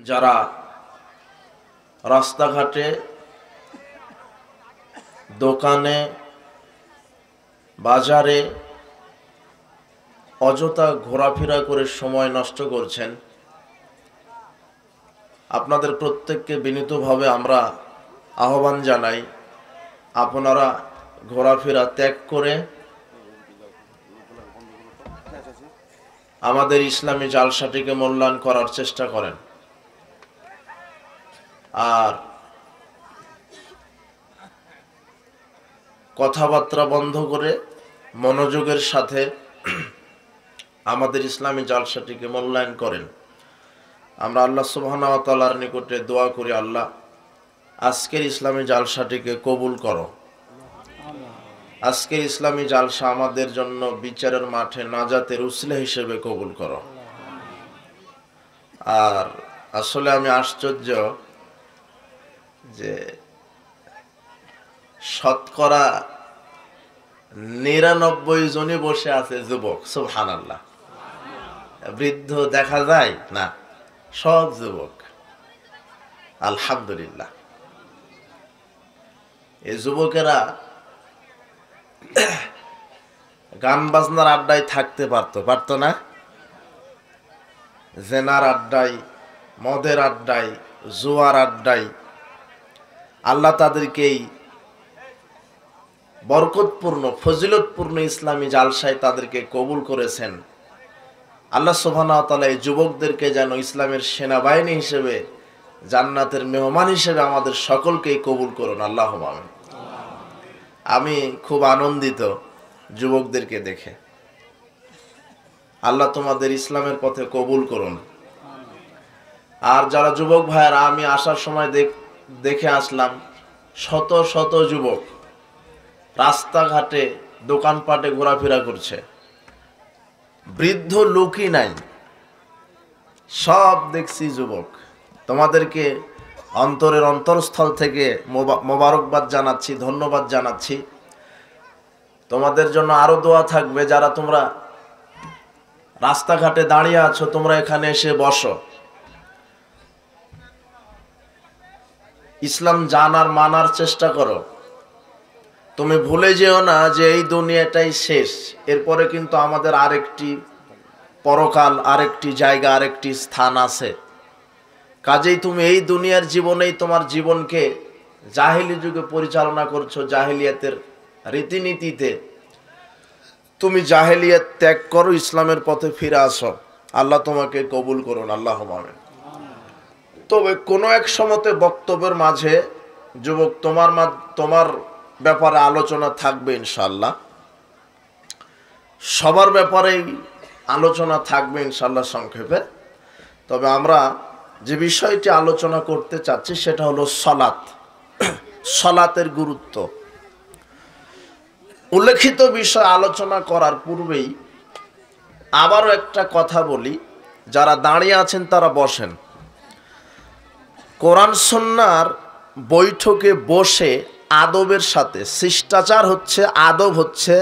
যারা রাস্তাঘাটে দোকানে বাজারে অযথা ঘোরাফেরা করে সময় নষ্ট করছেন, আপনাদের প্রত্যেককে বিনীতভাবে আমরা আহ্বান জানাই, আপনারা ঘোরাফেরা ত্যাগ করে আমাদের ইসলামী জালসাটিকে মূল্যায়ন করার চেষ্টা করেন। আর কথাবার্তা বন্ধ করে মনোযোগের সাথে আমাদের ইসলামী জালসাটিকে মূল্যায়ন করেন। আমরা আল্লাহ সুবহানাহু ওয়া তাআলার নিকটে দোয়া করি, আল্লাহ আজকের ইসলামী জালসাটিকে কবুল করো। আজকের ইসলামী জালসা আমাদের জন্য বিচারের মাঠে নাজাতের উসিলা হিসেবে কবুল করো। আর আসলে আমি আশ্চর্য যে শতকরা ৯৯ জনই বসে আছে যুবক। সুবহানাল্লাহ। বৃদ্ধ দেখা যায় না, সব যুবক। আলহামদুলিল্লাহ। এই যুবকেরা গান বাজনার আড্ডায় থাকতে পারতো না, জেনার আড্ডায়, মদের আড্ডায়, জুয়ার আড্ডায়। আল্লাহ তাদেরকেই বরকতপূর্ণ ফজিলতপূর্ণ ইসলামী জালসায় তাদেরকে কবুল করেছেন। আল্লাহ সুবহানাহু ওয়া তাআলা এই যুবকদেরকে যেন ইসলামের সেনাবাহিনী হিসেবে, জান্নাতের মেহমান হিসেবে আমাদের সকলকেই কবুল করুন। আল্লাহুম্মা আমিন। আমি খুব আনন্দিত যুবকদেরকে দেখে। আল্লাহ তোমাদের ইসলামের পথে কবুল করুন। আর যারা যুবক ভাইয়েরা, আমি আসার সময় দেখে আসলাম শত শত যুবক রাস্তাঘাটে দোকানপাটে ঘোরাফেরা করছে। বৃদ্ধ লোকই নাই, সব দেখছি যুবক। তোমাদেরকে অন্তরের অন্তরস্থল থেকে মোবারকবাদ জানাচ্ছি, ধন্যবাদ জানাচ্ছি। তোমাদের জন্য আরো দোয়া থাকবে। যারা তোমরা রাস্তাঘাটে দাঁড়িয়ে আছো, তোমরা এখানে এসে বসো। ইসলাম জানার মানার চেষ্টা করো। তুমি ভুলে যেও না যে এই দুনিয়াটাই শেষ, এরপরে কিন্তু আমাদের আরেকটি পরকাল, আরেকটি জায়গা, আরেকটি স্থান আছে। কাজেই তুমি এই দুনিয়ার জীবনেই তোমার জীবনকে জাহেলি যুগে পরিচালনা করছো, জাহেলিয়াতের রীতিনীতিতে। তুমি জাহেলিয়াত ত্যাগ করো, ইসলামের পথে ফিরে আসো। আল্লাহ তোমাকে কবুল করুন। আল্লাহুম্মা আমিন। তবে কোনো এক সময়তে বক্তব্যের মাঝে যুবক তোমার ব্যাপারে আলোচনা থাকবে ইনশাআল্লাহ। সবার ব্যাপারেই আলোচনা থাকবে ইনশাআল্লাহ সংক্ষেপে। তবে আমরা যে বিষয়টি আলোচনা করতে চাচ্ছি সেটা হলো সালাত, সালাতের গুরুত্ব। উল্লেখিত বিষয় আলোচনা করার পূর্বেই আবারও একটা কথা বলি। যারা দাঁড়িয়ে আছেন তারা বসেন। কোরআন সুন্নাহর বৈঠকে বসে আদবের সাথে, শিষ্টাচার হচ্ছে, আদব হচ্ছে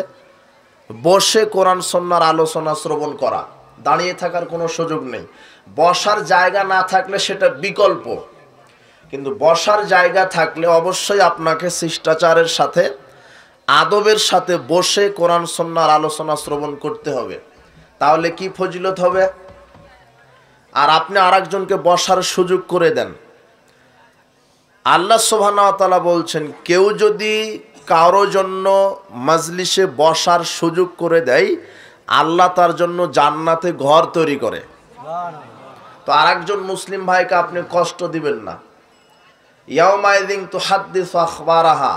বসে কোরআন সুন্নাহর আলোচনা শ্রবণ করা। দাঁড়িয়ে থাকার কোনো সুযোগ নেই। বসার জায়গা না থাকলে সেটা বিকল্প, কিন্তু বসার জায়গা থাকলে অবশ্যই আপনাকে শিষ্টাচারের সাথে, আদবের সাথে বসে কোরআন সুন্নাহর আলোচনা শ্রবণ করতে হবে। তাহলে কি ফজিলত হবে? আর আপনি আরেকজনকে বসার সুযোগ করে দেন। আল্লাহ সুবহানাহু ওয়া তাআলা বলছেন, কেউ যদি কারো জন্য মাজলিসে বসার সুযোগ করে দেয়, আল্লাহ তার জন্য জান্নাতে ঘর তৈরি করে। তো আরেকজন মুসলিম ভাইকে আপনি কষ্ট দিবেন না। ইয়াউমাইযিন তুহাদ্দিসু আখবারাহা।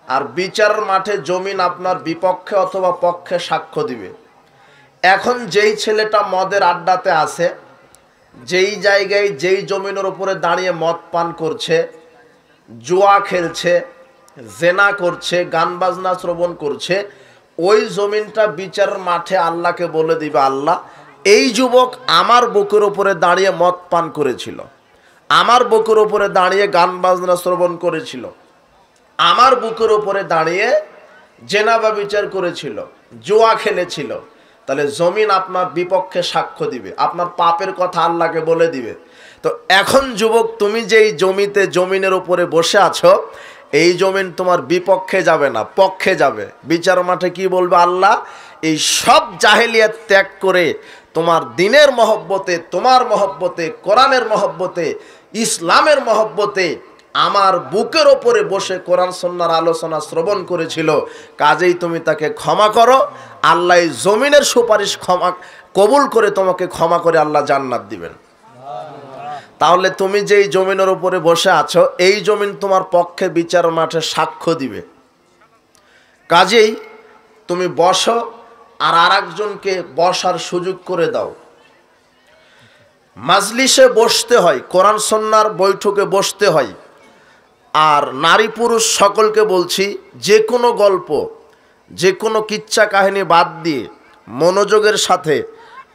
আর বিচারের মাঠে জমিন আপনার বিপক্ষে অথবা পক্ষে সাক্ষ্য দিবে। এখন যেই ছেলেটা মদের আড্ডাতে আছে, যেই জায়গায় যেই জমিনের উপরে দাঁড়িয়ে মদ পান করছে, জুয়া খেলছে, জেনা করছে, গান বাজনা শ্রবণ করছে, ওই জমিনটা বিচারের মাঠে আল্লাহকে বলে দিবে, আল্লাহ এই যুবক আমার বুকের উপরে দাঁড়িয়ে মদ পান করেছিল, আমার বুকের উপরে দাঁড়িয়ে গান বাজনা শ্রবণ করেছিল, আমার বুকের উপরে দাঁড়িয়ে জেনা ব্যভিচার করেছিল, জুয়া খেলেছিল। তাহলে জমিন আপনার বিপক্ষে সাক্ষ্য দিবে, আপনার পাপের কথা আল্লাহকে বলে দিবে। তো এখন যুবক, তুমি যেই জমিতে, জমিনের উপরে বসে আছো, এই জমিন তোমার বিপক্ষে যাবে না, পক্ষে যাবে। বিচার মাঠে কি বলবে আল্লাহ? এই সব জাহেলিয়াত ত্যাগ করে তোমার দিনের মহব্বতে, তোমার মহব্বতে, কোরআনের মহব্বতে, ইসলামের মহব্বতে আমার বুকের ওপরে বসে কোরআন সুন্নাহর আলোচনা শ্রবণ করেছিল, কাজেই তুমি তাকে ক্ষমা করো। আল্লাহ এই জমিনের সুপারিশ কবুল করে তোমাকে ক্ষমা করে আল্লাহ জান্নাত দিবেন। তাহলে তুমি যেই জমিনের উপরে বসে আছো, এই জমিন তোমার পক্ষে বিচার মাঠে সাক্ষ্য দিবে। কাজেই তুমি বসো, আর আরেকজনকে বসার সুযোগ করে দাও। মাজলিসে বসতে হয়, কোরআন সুন্নাহর বৈঠকে বসতে হয়। আর নারী পুরুষ সকলকে বলছি, যে কোনো গল্প, যে কোনো কিচ্ছা কাহিনী বাদ দিয়ে মনোযোগের সাথে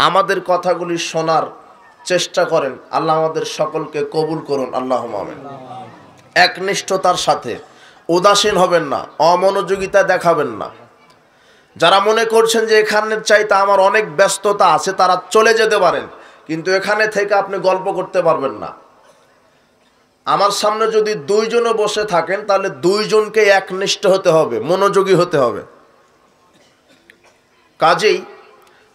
আমাদের কথাগুলি শোনার চেষ্টা করেন। আল্লাহ আমাদের সকলকে কবুল করুন, আল্লাহুম্মা আমিন। একনিষ্ঠতার সাথে, উদাসীন হবেন না, অমনোযোগিতা দেখাবেন না। যারা মনে করছেন যে এখানের চাইতে আমার অনেক ব্যস্ততা আছে, তারা চলে যেতে পারেন, কিন্তু এখানে থেকে আপনি গল্প করতে পারবেন না। আমার সামনে যদি দুইজনও বসে থাকেন, তাহলে দুইজনকে একনিষ্ঠ হতে হবে, মনোযোগী হতে হবে। কাজেই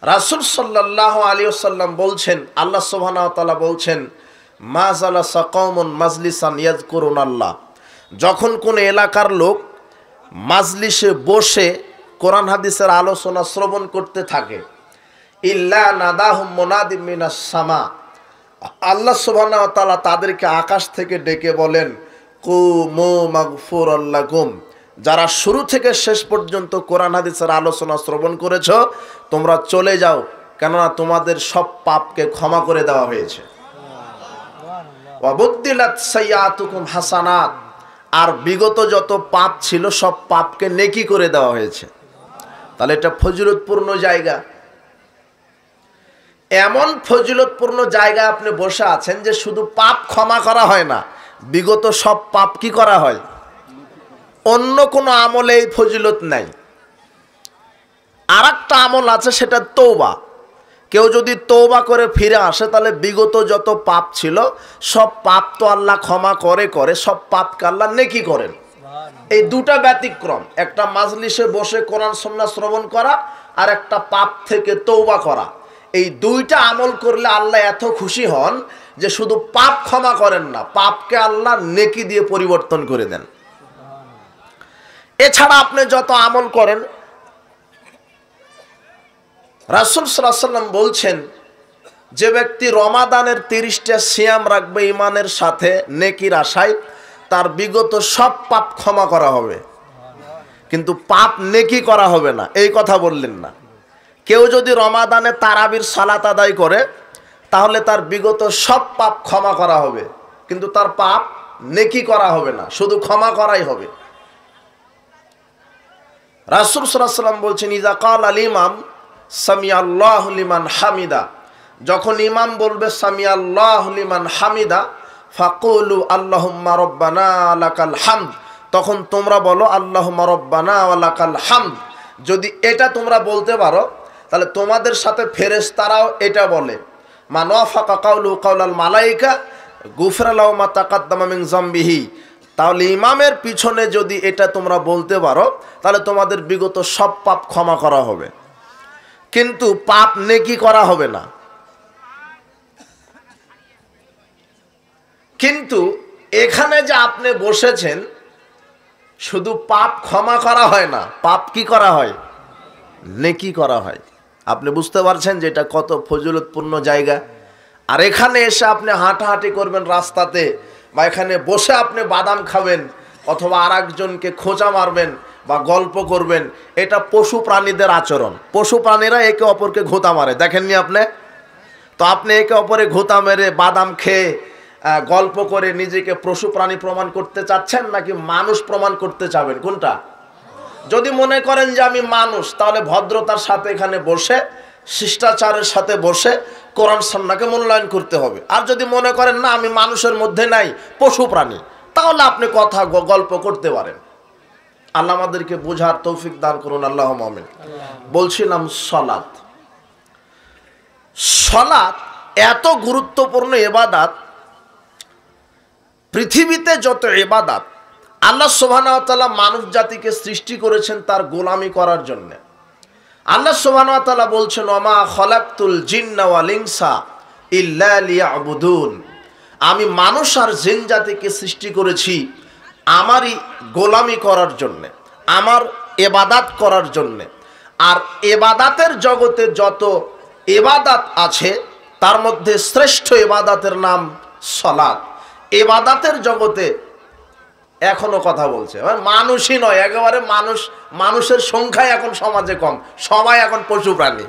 রাসূল সাল্লাল্লাহু আলাইহি ওয়াসাল্লাম বলছেন, আল্লাহ সুবহানাহু ওয়া তাআলা বলছেন, মা জালাসা কওমুন মাজলিসান ইয়াযকুরুনাল্লাহ। যখন কোন এলাকার লোক মাজলিসে বসে কোরআন হাদিসের আলোচনা শ্রবণ করতে থাকে, ইল্লা নাদাহুম মুনাদিম মিনাস সামা, আল্লাহ সুবহানাহু ওয়া তাআলা তাদেরকে আকাশ থেকে ডেকে বলেন, কুমু মাগফুরাল লাকুম, যারা শুরু থেকে শেষ পর্যন্ত কোরআন হাদিসের আলোচনা শ্রবণ করেছ, তোমরা চলে যাও, কেননা তোমাদের সব পাপকে ক্ষমা করে দেওয়া হয়েছে। ওয়া বুদ্দিলাত সাইয়্যাতুকুম হাসানাত, আর বিগত যত পাপ ছিল সব পাপকে নেকি করে দেওয়া হয়েছে। তাহলে এটা ফজিলতপূর্ণ জায়গা। এমন ফজিলতপূর্ণ জায়গায় আপনি বসে আছেন যে শুধু পাপ ক্ষমা করা হয় না, বিগত সব পাপ কি করা হয়? অন্য কোনো আমলে এই ফজিলত নাই। আর একটা আমল আছে, সেটা তওবা। কেউ যদি তওবা করে ফিরে আসে, তাহলে বিগত যত পাপ ছিল সব পাপ তো আল্লাহ ক্ষমা করে সব পাপকে আল্লাহ নেকি করেন। এই দুটা ব্যতিক্রম, একটা মাজলিসে বসে কোরআন সুন্নাহ শ্রবণ করা, আর একটা পাপ থেকে তওবা করা। এই দুইটা আমল করলে আল্লাহ এত খুশি হন যে শুধু পাপ ক্ষমা করেন না, পাপকে আল্লাহ নেকি দিয়ে পরিবর্তন করে দেন। এছাড়া আপনি যত আমল করেন, রাসূল সাল্লাল্লাহু আলাইহি ওয়াসাল্লাম বলছেন, যে ব্যক্তি রমাদানের 30টা সিয়াম রাখবে ঈমানের সাথে নেকির আশায়, তার বিগত সব পাপ ক্ষমা করা হবে, কিন্তু পাপ নেকি করা হবে না। এই কথা বললেন না। কেউ যদি রমাদানে তারাবির সালাত আদায় করে, তাহলে তার বিগত সব পাপ ক্ষমা করা হবে, কিন্তু তার পাপ নেকি করা হবে না, শুধু ক্ষমা করাই হবে। রাসূল সাল্লাল্লাহু আলাইহি ওয়াসাল্লাম বলছেন, ইযা ক্বাল আল ইমাম সামিআল্লাহু লিমান হামিদা, যখন ইমাম বলবে সামিআল্লাহু লিমান হামিদা, ফাকুলু আল্লাহুম্মা রব্বানা লাকাল হামদ, তখন তোমরা বলো আল্লাহুম্মা রব্বানা ওয়া লাকাল হামদ। যদি এটা তোমরা বলতে পারো, তাহলে তোমাদের সাথে ফেরেশতারাও এটা বলে, মান ওয়াফাকা কাউলু কাউলাল মালায়েকা গুফিরা লাহু মা তাকাদ্দামা মিন যামবিহি। তাহলে ইমামের পিছনে যদি এটা তোমরা বলতে পারো, তাহলে তোমাদের বিগত সব পাপ ক্ষমা করা হবে, কিন্তু পাপ নেকি করা হবে না। কিন্তু এখানে যে আপনি বসেছেন, শুধু পাপ ক্ষমা করা হয় না, পাপ কি করা হয়? নেকি করা হয়। আপনি বুঝতে পারছেন যে এটা কত ফজিলতপূর্ণ জায়গা। আর এখানে এসে আপনি হাঁটাহাঁটি করবেন রাস্তাতে, বা এখানে বসে আপনি বাদাম খাবেন, অথবা আর একজনকে খোঁচা মারবেন বা গল্প করবেন, এটা পশু প্রাণীদের আচরণ। পশু প্রাণীরা একে অপরকে ঘোঁতা মারে, দেখেননি আপনি? তো আপনি একে অপরে ঘোঁতা মেরে বাদাম খেয়ে গল্প করে নিজেকে পশু প্রাণী প্রমাণ করতে চাচ্ছেন, নাকি মানুষ প্রমাণ করতে চাবেন? কোনটা? যদি মনে করেন যে আমি মানুষ, তাহলে ভদ্রতার সাথে এখানে বসে, শিষ্টাচারের সাথে বসে কোরআন সুন্নাহকে মূল্যায়ন করতে হবে। আর যদি মনে করেন না, আমি মানুষের মধ্যে নাই, পশু প্রাণী, তাহলে আপনি কথা গল্প করতে পারেন। আল্লাহ আমাদেরকে বোঝার তৌফিক দান করুন, আল্লাহুম্মা আমিন। বলছিলাম সালাত। সালাত এত গুরুত্বপূর্ণ ইবাদত পৃথিবীতে যত ইবাদত আল্লাহ সুবহানাহু ওয়া তাআলা মানব জাতিকে সৃষ্টি করেছেন তার গোলামি করার জন্য। আল্লাহ সুবহানাহু ওয়া তাআলা বলছেন, ওমা খলাকতুল জিন্না ওয়াল ইনসা ইল্লা লিয়াবুদুন, আমি মানুষ আর জিন জাতিকে সৃষ্টি করেছি আমারই গোলামি করার জন্য, আমার ইবাদত করার জন্য। আর ইবাদতের জগতে যত ইবাদত আছে তার মধ্যে শ্রেষ্ঠ ইবাদতের নাম সালাত। ইবাদতের জগতে এখনো কথা বলছে, মানুষই নয়, একেবারে মানুষের সংখ্যা এখন সমাজে কম, সবাই এখন পশু প্রাণী,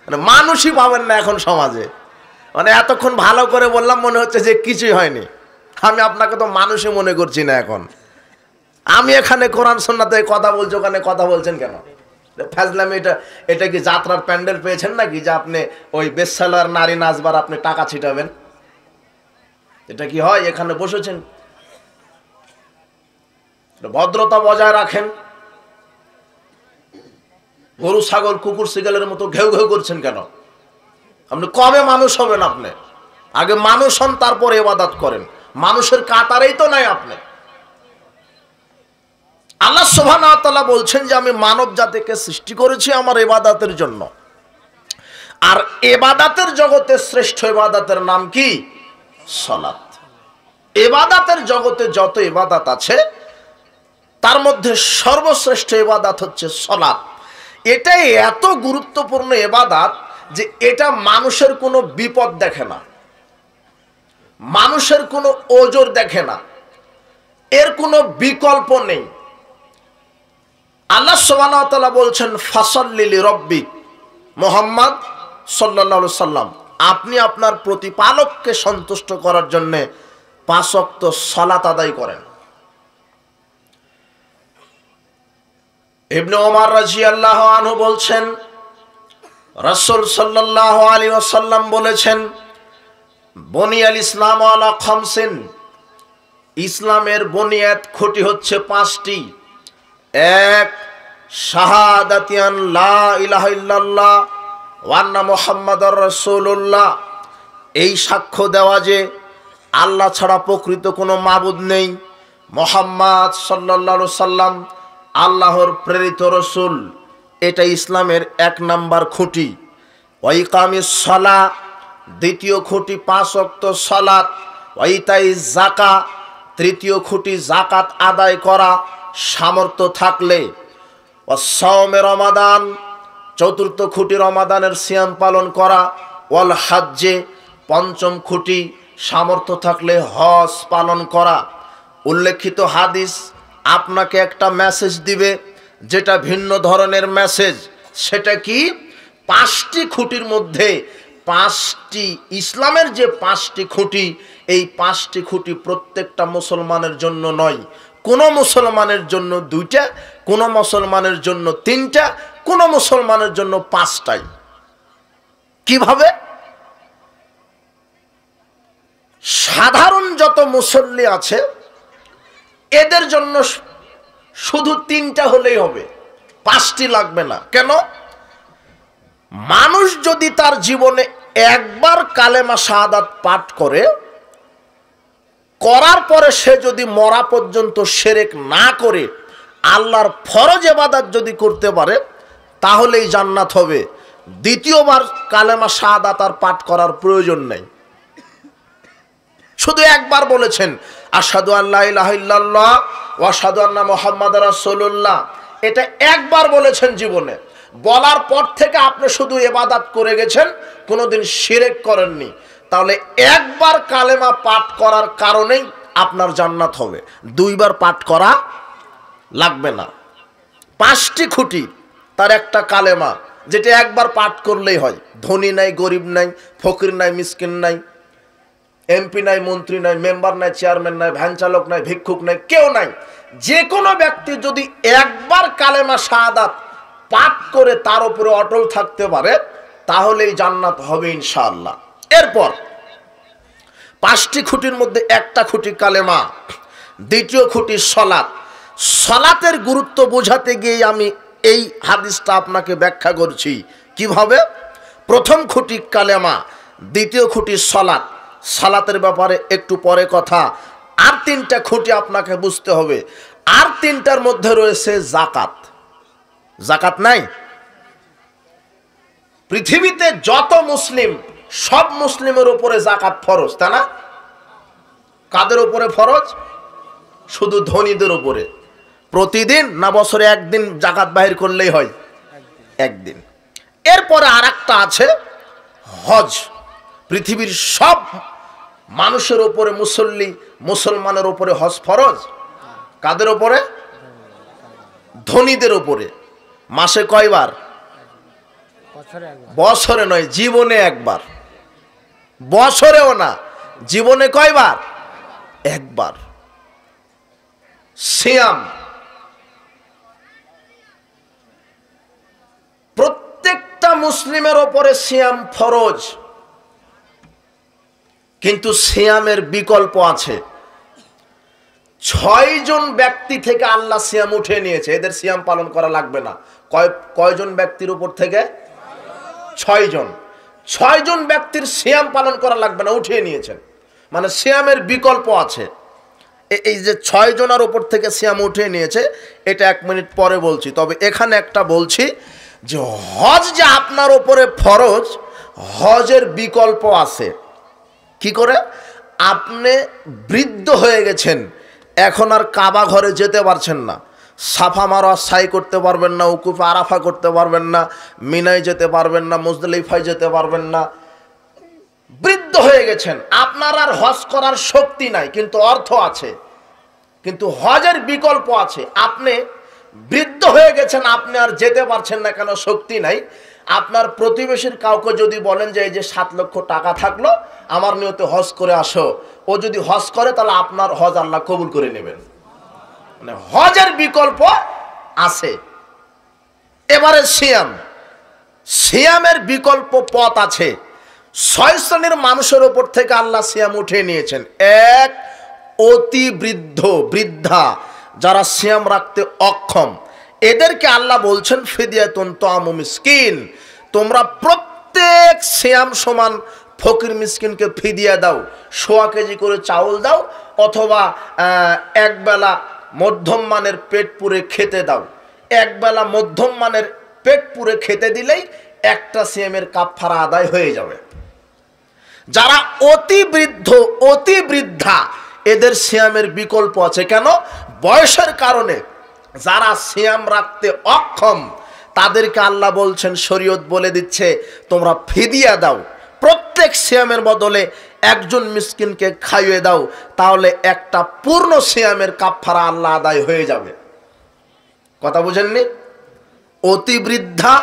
মানে মানুষই পাবেন না এখন সমাজে। মানে এতক্ষণ ভালো করে বললাম মনে হচ্ছে যে কিছুই হয়নি। আমি আপনাকে তো মানুষই মনে করছি না এখন। আমি এখানে কোরআন সুন্নাতে কথা বলছি, ওখানে কথা বলছেন কেন? ফাজলামি। এটা কি যাত্রার প্যান্ডেল পেয়েছেন নাকি যে আপনি ওই বেশ্যালয়ের নারী নাচবার আপনি টাকা ছিটাবেন? এটা কি হয়? এখানে বসেছেন, ভদ্রতা বজায় রাখেন। গরু ছাগল কুকুর শিগালের মতো ঘেউ ঘেউ করছেন কেন? আপনি কবে মানুষ হবেন? আপনি আগে মানুষ হন, তারপরে ইবাদত করেন। মানুষের কাতারেই তো নাই আপনি। আল্লাহ সুবহানাহু ওয়া তাআলা বলছেন যে আমি মানব জাতিকে সৃষ্টি করেছি আমার ইবাদতের জন্য। আর ইবাদতের জগতে শ্রেষ্ঠ ইবাদতের নাম কি? সালাত। ইবাদতের জগতে যত ইবাদত আছে তার মধ্যে সর্বশ্রেষ্ঠ ইবাদত হচ্ছে সালাত। এটাই এত গুরুত্বপূর্ণ ইবাদত যে এটা মানুষের কোনো বিপদ দেখে না, মানুষের কোনো ওজর দেখে না, এর কোনো বিকল্প নেই। আল্লাহ সুবহানাহু ওয়া তাআলা বলছেন, ফাসাল্লি লিরাব্বিক, মুহাম্মদ সাল্লাল্লাহু আলাইহি সাল্লাম আপনি আপনার প্রতিপালককে সন্তুষ্ট করার জন্য 5 ওয়াক্ত সালাত আদায় করেন। ইবনে ওমর রাদিয়াল্লাহু আনহু বলছেন, রাসূল সাল্লাল্লাহু আলাইহি ওয়াসাল্লাম বলেছেন, বুনিয়াল ইসলাম আলা খামসিন, ইসলামের বুনিয়াদ খুঁটি হচ্ছে 5টি। এক, শাহাদাতিয়ান লা ইলাহা ইল্লাল্লাহ ওয়া আন্না মুহাম্মাদুর রাসূলুল্লাহ, এই সাক্ষ্য দেওয়া যে আল্লাহ ছাড়া প্রকৃত কোনো মাবুদ নেই, মুহাম্মদ সাল্লাল্লাহু আলাইহি সাল্লাম আল্লাহর প্রেরিত রাসূল। এটা ইসলামের 1 নাম্বার খুঁটি। ওয়া ইকামিস সালাহ, দ্বিতীয় খুঁটি 5 ওয়াক্ত সালাত। ওয়া ইতাইজ যাকাত, তৃতীয় খুঁটি যাকাত আদায় করা সামর্থ্য থাকলে। ওয়া সাওমে রমাদান, চতুর্থ খুঁটি রমাদানের সিয়াম পালন করা। ওয়াল হজ্জে, পঞ্চম খুঁটি সামর্থ্য থাকলে হজ পালন করা। উল্লেখিত হাদিস আপনাকে একটা মেসেজ দিবে যেটা ভিন্ন ধরনের মেসেজ। সেটা কি? 5টি খুঁটির মধ্যে 5টি, ইসলামের যে 5টি খুঁটি, এই 5টি খুঁটি প্রত্যেকটা মুসলমানের জন্য নয়। কোনো মুসলমানের জন্য 2টা, কোনো মুসলমানের জন্য 3টা, কোনো মুসলমানের জন্য 5টাই। কিভাবে? সাধারণ যত মুসল্লি আছে এদের জন্য শুধু 3টা হলেই হবে, 5টি লাগবে না। কেন? মানুষ যদি তার জীবনে একবার কালেমা শাহাদাত পাঠ করার পরে সে যদি মরা পর্যন্ত শিরক না করে আল্লাহর ফরজ ইবাদত যদি করতে পারে তাহলেই জান্নাত হবে। দ্বিতীয়বার কালেমা শাহাদাত আর পাঠ করার প্রয়োজন নেই। শুধু একবার বলেছেন আশহাদু আল্লা ইলাহা ইল্লাল্লাহ ওয়া আশহাদু আন্না মুহাম্মাদুর রাসূলুল্লাহ, এটা একবার বলেছেন জীবনে। বলার পর থেকে আপনি শুধু ইবাদত করে গেছেন, কোনোদিন শিরক করেননি। তাহলে একবার কালেমা পাঠ করার কারণেই আপনার জান্নাত হবে, 2বার পাঠ করা লাগবে না। 5টি খুঁটি তার একটা কালেমা, যেটা একবার পাঠ করলেই হয়। ধনী নাই, গরিব নাই, ফকির নাই, মিসকিন নাই, এমপি নাই, মন্ত্রী নাই, মেম্বার নাই, চেয়ারম্যান নাই, ভ্যান চালক নাই, ভিক্ষুক নাই, কেউ নাই। যে কোনো ব্যক্তি যদি একবার কালেমা শাহাদাত পাঠ করে তার উপরে অটল থাকতে পারে তাহলেই জান্নাত হবে ইনশাআল্লাহ। এরপর 5টি খুঁটির মধ্যে একটা খুঁটি কালেমা, দ্বিতীয় খুঁটি সালাত। সালাতের গুরুত্ব বোঝাতে গিয়ে আমি এই হাদিসটা আপনাকে ব্যাখ্যা করছি। কিভাবে? প্রথম খুঁটি কালেমা, দ্বিতীয় খুঁটি সালাত। সালাতের ব্যাপারে একটু পরে কথা। আর তিনটা খুঁটি আপনাকে বুঝতে হবে। আর তিনটার মধ্যে রয়েছে জাকাত। জাকাত নাই? পৃথিবীতে যত মুসলিম, সব মুসলিমের উপরে জাকাত ফরজ, তাই না? কাদের উপরে ফরজ? শুধু ধনীদের উপরে। প্রতিদিন না বছরে একদিন জাকাত বাহির করলেই হয়? একদিন। এরপরে আর একটা আছে হজ। পৃথিবীর সব মানুষের উপরে, মুসলমানের উপরে হজ ফরজ। কাদের উপরে? ধনীদের উপরে। মাসে কয়বার? বছরে নয়, জীবনে একবার। বছরেও না, জীবনে কয়বার? একবার। সিয়াম, প্রত্যেকটা মুসলিমের উপরে সিয়াম ফরজ, কিন্তু সিয়ামের বিকল্প আছে। 6 জন ব্যক্তি থেকে আল্লাহ সিয়াম উঠে নিয়েছে, এদের সিয়াম পালন করা লাগবে না। কয়জন ব্যক্তির উপর থেকে? 6 জন। 6 জন ব্যক্তির সিয়াম পালন করা লাগবে না, উঠিয়ে নিয়েছেন। মানে সিয়ামের বিকল্প আছে। এই যে 6 জনের উপর থেকে সিয়াম উঠিয়ে নিয়েছে, এটা 1 মিনিট পরে বলছি। তবে এখানে একটা বলছি যে হজ যে আপনার উপরে ফরজ, হজের বিকল্প আছে। কি করে? আপনি বৃদ্ধ হয়ে গেছেন, এখন আর কাবা ঘরে যেতে পারছেন না, সাফা মারওয়া সাই করতে পারবেন না, উকুফে আরাফা করতে পারবেন না, মিনায় যেতে পারবেন না, মুজদালিফায় যেতে পারবেন না, বৃদ্ধ হয়ে গেছেন, আপনার আর হজ করার শক্তি নাই, কিন্তু অর্থ আছে, কিন্তু হজের বিকল্প আছে। আপনি বৃদ্ধ হয়ে গেছেন, আপনি আর যেতে পারছেন না, কেন? শক্তি নাই। আপনার প্রতিবেশীর কাউকে যদি বলেন যে এই যে 7 লক্ষ টাকা থাকলো, আমার নিয়তে হজ করে আসো, ও যদি হজ করে তাহলে আপনার হজ আল্লাহ কবুল করে নেবেন। মানে হজের বিকল্প আছে। এবারে সিয়াম, সিয়ামের বিকল্প পথ আছে। 6 শ্রেণীর মানুষের উপর থেকে আল্লাহ সিয়াম উঠিয়ে নিয়েছেন। 1, অতি বৃদ্ধা, যারা সিয়াম রাখতে অক্ষম, এদেরকে আল্লাহ বলছেন ফিদিয়াতুন তাআমু মিসকিন, তোমরা প্রত্যেক সিয়াম সমান ফকির মিসকিনকে ফিদিয়া দাও, 1.25 কেজি করে চাউল দাও, অথবা 1 বেলা মধ্যম মানের পেট পুরে খেতে দাও। 1 বেলা মধ্যম মানের পেট পুরে খেতে দিলেই একটা সিয়ামের কাফারা আদায় হয়ে যাবে। যারা অতি বৃদ্ধা, এদের সিয়ামের বিকল্প আছে। কেন? বয়সের কারণে যারা সিয়াম রাখতে অক্ষম, তাদেরকে আল্লাহ বলছেন, শরীয়ত বলে দিচ্ছে, তোমরা ফিদিয়া দাও, প্রত্যেক সিয়ামের বদলে একজন মিসকিনকে খাইয়ে দাও, তাহলে একটা পূর্ণ সিয়ামের কাফারা আল্লাহ আদায় হয়ে যাবে। কথা বুঝেননি? অতি বৃদ্ধা,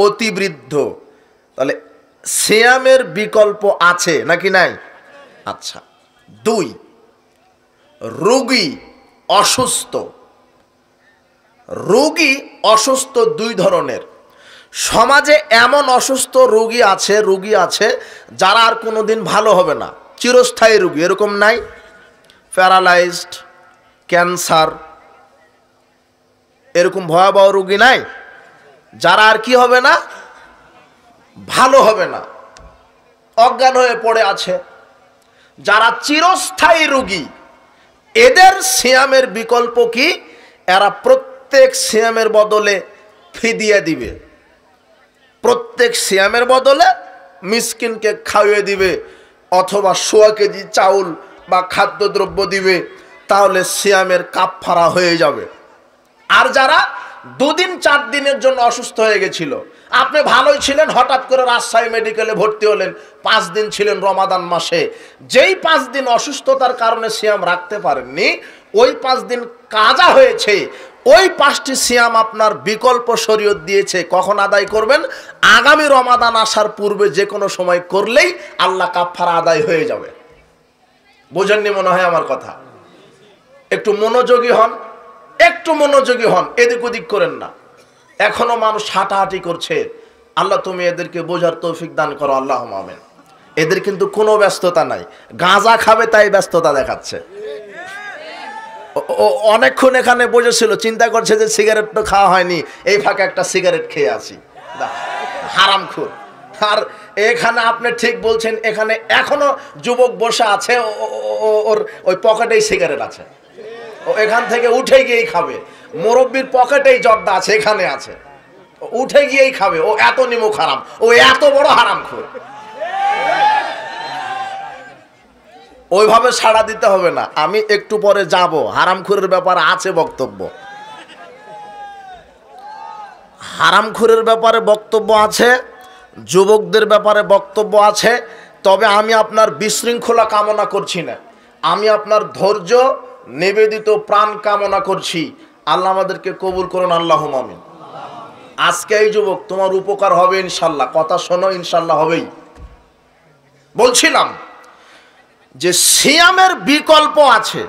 অতি বৃদ্ধ, তাহলে সিয়ামের বিকল্প আছে নাকি নাই? আচ্ছা। 2, রোগী, অসুস্থ। রোগী অসুস্থ 2 ধরনের। সমাজে এমন অসুস্থ রোগী আছে যারা আর কোনোদিন ভালো হবে না, চিরস্থায়ী রোগী, এরকম নাই? প্যারালাইজড, ক্যান্সার, এরকম ভয়াবহ রোগী নাই? যারা আর কি হবে না? ভালো হবে না, অজ্ঞান হয়ে পড়ে আছে। যারা চিরস্থায়ী রোগী, এদের সিয়ামের বিকল্প কি? এরা প্রত্যেক সিয়ামের বদলে ফিদিয়া দিবে, প্রত্যেক সিয়ামের বদলে মিসকিনকে খাইয়ে দিবে, অথবা 1.25 কেজি চাউল বা খাদ্যদ্রব্য দিবে, তাহলে সিয়ামের কাফারা হয়ে যাবে। আর যারা 2 দিন 4 দিনের জন্য অসুস্থ হয়ে গেছিল, আপনি ভালোই ছিলেন, হঠাৎ করে রাজশাহী মেডিকেলে ভর্তি হলেন, 5 দিন ছিলেন রমাদান মাসে, যেই 5 দিন অসুস্থতার কারণে সিয়াম রাখতে পারেননি, ওই 5 দিন কাজা হয়েছে, ওই 5টি সিয়াম আপনার বিকল্প শরীয়ত দিয়েছে। কখন আদায় করবেন? আগামী রমাদান আসার পূর্বে যে কোনো সময় করলেই আল্লাহ কাফারা আদায় হয়ে যাবে। বুঝেননি মনে হয় আমার কথা? একটু মনোযোগী হন, একটু মনোযোগী হন, এদিক ওদিক করেন না। এখনো মানুষ হাঁটাহাঁটি করছে, আল্লাহ তুমি এদেরকে বোঝার তৌফিক দান করো, আল্লাহুম্মা আমিন। এদের কিন্তু কোনো ব্যস্ততা নাই, গাঁজা খাবে তাই ব্যস্ততা দেখাচ্ছে। অনেকক্ষণ এখানে বসেছিল, চিন্তা করছে যে সিগারেট তো খাওয়া হয়নি, এই ফাঁকে একটা সিগারেট খেয়ে আসি, হারামখোর। আর এখানে আপনি ঠিক বলছেন, এখানে এখনো যুবক বসে আছে, ওর ওই পকেটেই সিগারেট আছে, ও এখান থেকে উঠে গিয়েই খাবে। মুরব্বীর পকেটেই জর্দা আছে, এখানে আছে, উঠে গিয়েই খাবে। ও এত নিমুখ হারাম, ও এত বড় হারামখোর। ওইভাবে সাড়া দিতে হবে না, আমি একটু পরে যাব, হারামখোরের ব্যাপারে আছে বক্তব্য, হারামখোরের ব্যাপারে বক্তব্য আছে, যুবকদের ব্যাপারে বক্তব্য আছে। তবে আমি আপনার বিশৃঙ্খলা কামনা করছি না, আমি আপনার ধৈর্য নিবেদিত প্রাণ কামনা করছি। আল্লাহ আমাদেরকে কবুল করুন, আল্লাহুম্মা আমিন। আজকে এই যুবক, তোমার উপকার হবে ইনশাল্লাহ, কথা শোনো, ইনশাল্লাহ হবেই। বলছিলাম যে সিয়ামের বিকল্প আছে।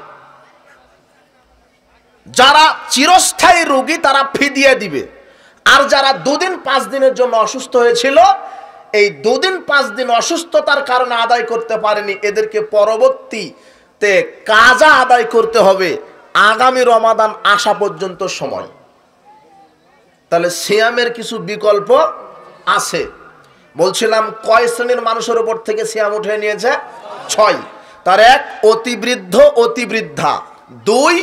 যারা চিরস্থায়ী রোগী তারা ফিদিয়া দিবে, আর যারা 2 দিন 5 দিনের জন্য অসুস্থ হয়েছিল, এই 2 দিন 5 দিন অসুস্থতার কারণে আদায় করতে পারেনি, এদেরকে পরবর্তীতে কাজা আদায় করতে হবে আগামী রমাদান আসা পর্যন্ত সময়। তাহলে সিয়ামের কিছু বিকল্প আছে। বলছিলাম কয় শ্রেণীর মানুষের উপর থেকে সিয়াম উঠে নিয়েছে? 6। তার 1 অতিবৃদ্ধ অতিবৃদ্ধা, 2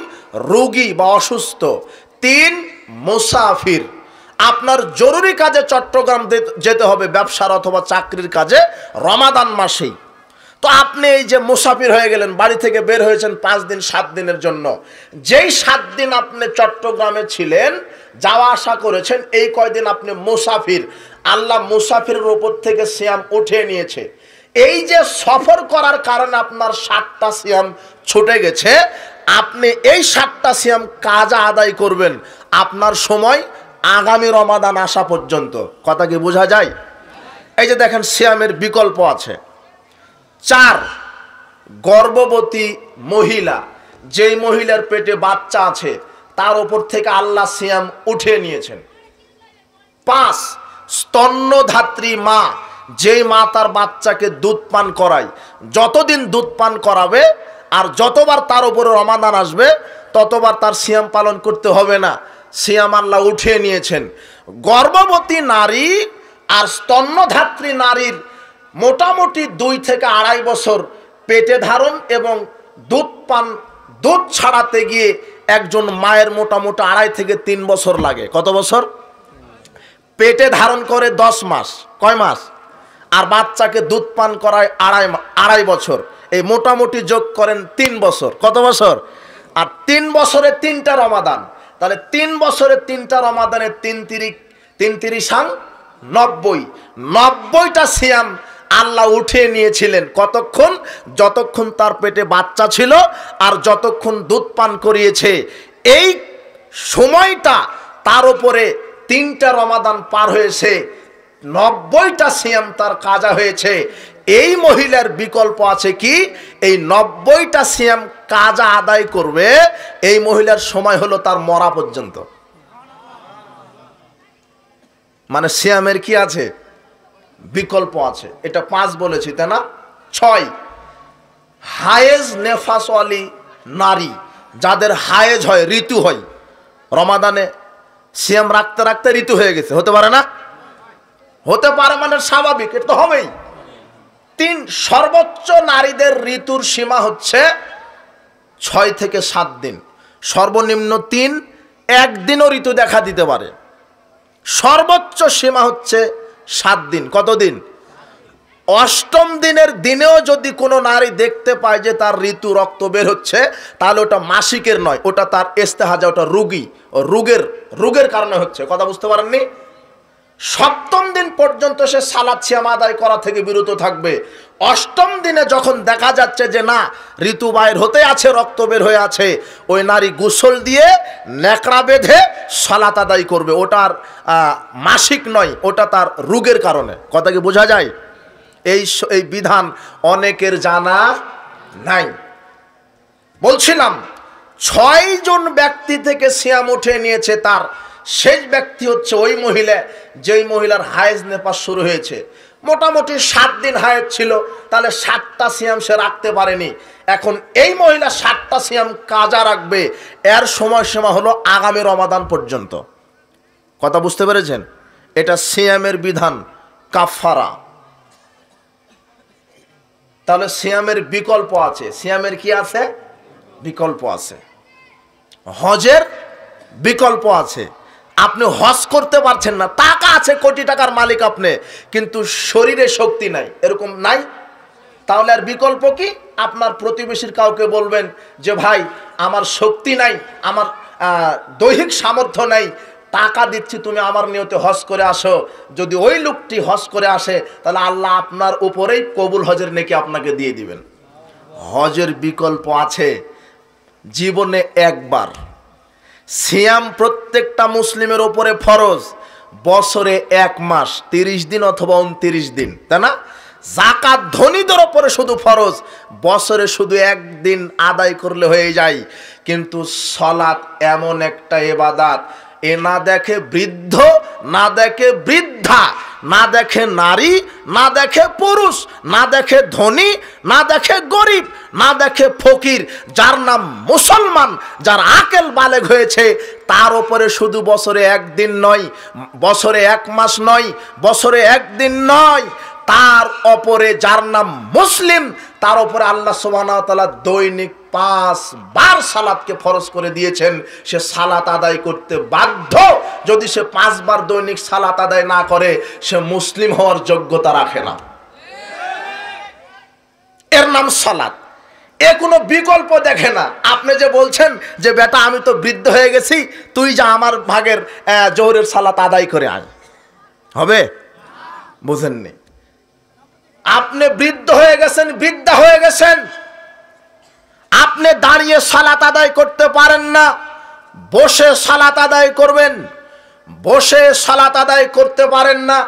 রোগী বা অসুস্থ, 3 মুসাফির। আপনার জরুরি কাজে চট্টগ্রাম যেতে হবে, ব্যবসার অথবা চাকরির কাজে রমাদান মাসেই। তো আপনি এই যে মুসাফির হয়ে গেলেন, বাড়ি থেকে বের হয়েছেন 5 দিন 7 দিনের জন্য, যেই 7 দিন আপনি চট্টগ্রামে ছিলেন, যাওয়া আসা করেছেন, এই কয়দিন আপনি মুসাফির। আল্লাহ মুসাফিরের উপর থেকে সিয়াম উঠিয়ে নিয়েছে। এই যে সফর করার কারণে আপনার 7টা সিয়াম ছুটে গেছে, আপনি এই 7টা সিয়াম কাজা আদায় করবেন আপনার সময় আগামী রমাদান আসা পর্যন্ত। কথা কি বোঝা যায়? এই যে দেখেন সিয়ামের বিকল্প আছে। 4 গর্ভবতী মহিলা, যেই মহিলার পেটে বাচ্চা আছে তার উপর থেকে আল্লাহ সিয়াম উঠিয়ে নিয়েছেন। 5 স্তন্যধাত্রী মা, যেই মা তার বাচ্চাকে দুধ পান করায়, যতদিন দুধ পান করাবে আর যতবার তার উপরে রমাদান আসবে ততবার তার সিয়াম পালন করতে হবে না, সিয়াম আল্লাহ উঠিয়ে নিয়েছেন। গর্ভবতী নারী আর স্তন্যধাত্রী নারীর মোটামুটি 2 থেকে 2.5 বছর পেটে ধারণ এবং দুধ ছাড়াতে গিয়ে একজন মায়ের মোটামুটি 2.5 থেকে 3 বছর লাগে। কত বছর? পেটে ধারণ করে 10 মাস, কয় মাস? আর বাচ্চাকে দুধ পান করায় 2.5 বছর, এই মোটামুটি যোগ করেন 3 বছর। কত বছর? আর 3 বছরে 3টা রমাদান, তাহলে 3 বছরে 3টা রমাদানে 3 3 90টা সিয়াম আল্লাহ উঠিয়ে নিয়েছিলেন। কতক্ষণ? যতক্ষণ তার পেটে বাচ্চা ছিল আর যতক্ষণ দুধ পান করিয়েছে, এই সময়টা তার উপরে 3টা রমাদান পার হয়েছে, 90টা সিয়াম তার কাজা হয়েছে। এই মহিলার বিকল্প আছে কি? এই 90টা সিয়াম কাজা আদায় করবে, এই মহিলার সময় হলো তার মরা পর্যন্ত। মানে সিয়ামের কি আছে? বিকল্প আছে। এটা 5 বলেছি, তাই না? 6 হায়েজ নেফাসওয়ালি নারী, যাদের হায়েজ হয়, ঋতু হয়, রমাদানে সিয়াম রাখতে রাখতে ঋতু হয়ে গেছে, হতে পারে না? হতে পারে, মানে স্বাভাবিক, এটা তো হবেই। 3 সর্বোচ্চ নারীদের ঋতুর সীমা হচ্ছে 6 থেকে 7 দিন, সর্বনিম্ন 3, একদিনও ঋতু দেখা দিতে পারে। সর্বোচ্চ সীমা হচ্ছে 7 দিন। কতদিন? 8ম দিনের দিনেও যদি কোনো নারী দেখতে পায় যে তার ঋতু রক্ত বের হচ্ছে, তাহলে ওটা মাসিকের নয়, ওটা তার ইস্তেহাজা, ওটা রোগের কারণে হচ্ছে। কথা বুঝতে পারেননি? 7ম দিন পর্যন্ত সে সালাত সিয়াম আদায় করা থেকে বিরত থাকবে। 8ম দিনে যখন দেখা যাচ্ছে যে না, ঋতু বাইর হতে আছে, রক্ত বের হয়ে আছে, ওই নারী গোসল দিয়ে ন্যাকড়া বেঁধে সালাত আদায় করবে। ওটার মাসিক নয়, ওটা তার রোগের কারণে। কথা কি বোঝা যায়? এই বিধান অনেকের জানা নাই। বলছিলাম 6 জন ব্যক্তি থেকে সিয়াম উঠে নিয়েছে, তার শেষ ব্যক্তি হচ্ছে ওই মহিলা যেই মহিলার হায়েজ নেপাস শুরু হয়েছে। মোটামুটি 7 দিন হায়েজ ছিল, তাহলে 7টা সিয়াম সে রাখতে পারেনি। এখন এই মহিলা 7টা সিয়াম কাজা রাখবে, এর সময়সীমা হলো আগামী রমাদান পর্যন্ত। কথা বুঝতে পেরেছেন? এটা সিয়ামের বিধান, কাফারা। তাহলে সিয়ামের বিকল্প আছে। সিয়ামের কি আছে? বিকল্প আছে। হজের বিকল্প আছে। আপনি হজ করতে পারছেন না, টাকা আছে, কোটি টাকার মালিক আপনি, কিন্তু শরীরে শক্তি নাই, এরকম নাই, তাহলে আর বিকল্প কি? আপনার প্রতিবেশীর কাউকে বলবেন যে ভাই আমার শক্তি নাই, আমার দৈহিক সামর্থ্য নাই, টাকা দিচ্ছি, তুমি আমার নিয়তে হজ করে আসো। যদি ওই লোকটি হজ করে আসে তাহলে আল্লাহ আপনার উপরেই কবুল হজের নেকি আপনাকে দিয়ে দিবেন। হজের বিকল্প আছে। জীবনে একবার সিয়াম প্রত্যেকটা মুসলিমের উপরে ফরজ, বছরে 1 মাস 30 দিন অথবা 29 দিন, তাই না? যাকাত ধনীদের উপরে শুধু ফরজ, বছরে শুধু 1 দিন আদায় করলে হয়ে যায়। কিন্তু সালাত এমন একটা ইবাদত, এ না দেখে বৃদ্ধ, না দেখে বৃদ্ধা, না দেখে নারী, না দেখে পুরুষ, না দেখে ধনী, না দেখে গরিব, না দেখে ফকির, যার নাম মুসলমান, যার আকেল বালেগ হয়েছে, তার উপরে শুধু বছরে 1 দিন নয়, বছরে 1 মাস নয়, বছরে 1 দিন নয়, তার উপরে যার নাম মুসলিম, তার উপরে আল্লাহ সুবহানাহু ওয়া তাআলা দৈনিক 5 বার সালাতকে ফরজ করে দিয়েছেন। সে সালাত আদায় করতে বাধ্য। যদি সে 5 বার দৈনিক সালাত আদায় না করে, সে মুসলিম হওয়ার যোগ্যতা রাখে না। এর নাম সালাত। এ কোনো বিকল্প দেখে না। আপনি যে বলছেন যে বেটা আমি তো বৃদ্ধ হয়ে গেছি, তুই যা আমার ভাগের জোহরের সালাত আদায় করে আয়, হবে? বুঝেননি? আপনি বৃদ্ধ হয়ে গেছেন, বৃদ্ধা হয়ে গেছেন, আপনি দাঁড়িয়ে সালাত আদায় করতে পারেন না, বসে সালাত আদায় করবেন। বসে সালাত আদায় করতে পারেন না,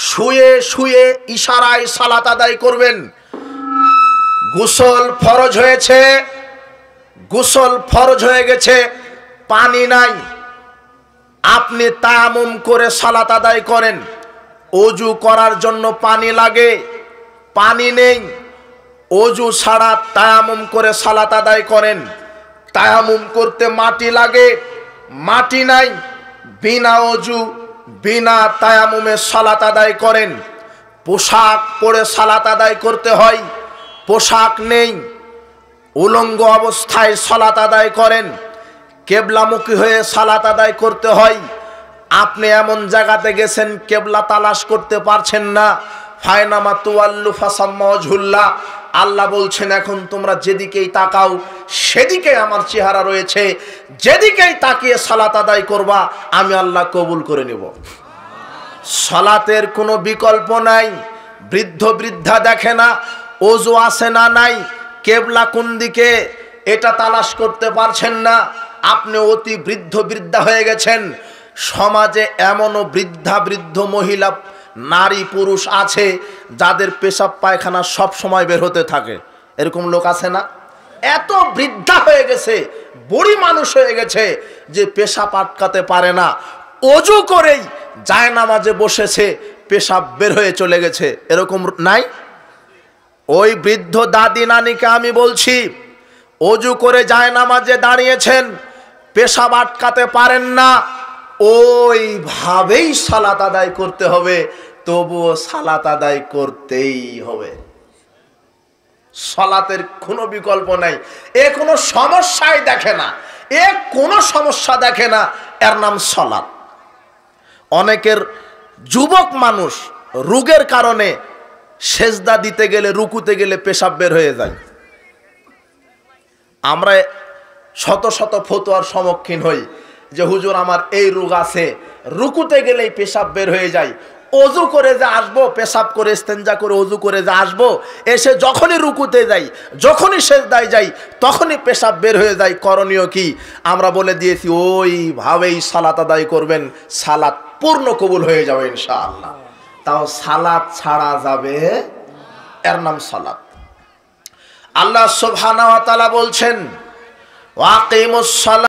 শুয়ে শুয়ে ইশারায় সালাত আদায় করবেন। গোসল ফরজ হয়েছে, গোসল ফরজ হয়ে গেছে, পানি নাই, আপনি তায়াম্মুম করে সালাত আদায় করেন। ওযু করার জন্য পানি লাগে, পানি নেই, ওযু ছাড়া তায়াম্মুম করে সালাত আদায় করেন। তায়াম্মুম করতে মাটি লাগে, মাটি নাই, বিনা ওযু বিনা তায়াম্মুমে সালাত আদায় করেন। পোশাক পরে সালাত আদায় করতে হয়, পোশাক নেই, উলঙ্গ অবস্থায় সালাত আদায় করেন। কেবলামুখী হয়ে সালাত আদায় করতে হয়। আপনি এমন জায়গাতে গেছেন কেবলা তালাশ করতে পারছেন না, ফায়নামা তুওয়াল্লু ফাসাম্মা ওয়াজহুল্লাহ, আল্লাহ বলছেন এখন তোমরা যেদিকেই তাকাও সেদিকে আমার চেহারা রয়েছে, যেদিকেই তাকিয়ে সালাত আদায় করবা আমি আল্লাহ কবুল করে নেব। সালাতের কোনো বিকল্প নাই। বৃদ্ধ বৃদ্ধা দেখে না ওযু আছে না নাই, কেবলা কোন দিকে এটা তালাশ করতে পারছেন না, আপনি অতি বৃদ্ধ বৃদ্ধা হয়ে গেছেন। সমাজে এমনও বৃদ্ধা বৃদ্ধ মহিলা নারী পুরুষ আছে যাদের পেশাব পায়খানা সব সময় বের হতে থাকে, এরকম লোক আছে না? এত বৃদ্ধা হয়ে গেছে, বুড়ি মানুষ হয়ে গেছে যে পেশাব আটকাতে পারে না, ওযু করেই জায়নামাজে বসেছে, পেশাব বের হয়ে চলে গেছে, এরকম নাই? ওই বৃদ্ধ দাদি নানিকে আমি বলছি, ওযু করে জায়নামাজে দাঁড়িয়েছেন, পেশাব আটকাতে পারেন না, ওইভাবেই সালাত আদায় করতে হবে, তবুও সালাত আদায় করতেই হবে। সালাতের কোনো বিকল্প নাই। এ কোনো সমস্যাই দেখে না, এ কোনো সমস্যা দেখে না, এর নাম সালাত। অনেকের যুবক মানুষ রোগের কারণে সেজদা দিতে গেলে, রুকুতে গেলে পেশাব বের হয়ে যায়। আমরা শত শত ফতোয়ার সম্মুখীন হই যে হুজুর আমার এই রোগ আছে, রুকুতে গেলেই পেশাব বের হয়ে যায়, ওযু করে যে আসবো, পেশাব করে ইস্তেঞ্জা করে ওযু করে যে আসবো, এসে যখনই রুকুতে যাই, যখনই সেজদায় যাই, তখনই পেশাব বের হয়ে যায়, করণীয় কি? আমরা বলে দিয়েছি ওইভাবেই সালাত আদায় করবেন, সালাত পূর্ণ কবুল হয়ে যাবে ইনশাআল্লাহ। তাও সালাত ছাড়া যাবে, এর নাম সালাত। আল্লাহ সুবহানাহু ওয়া তাআলা বলছেন ওয়াকিমুস সালাত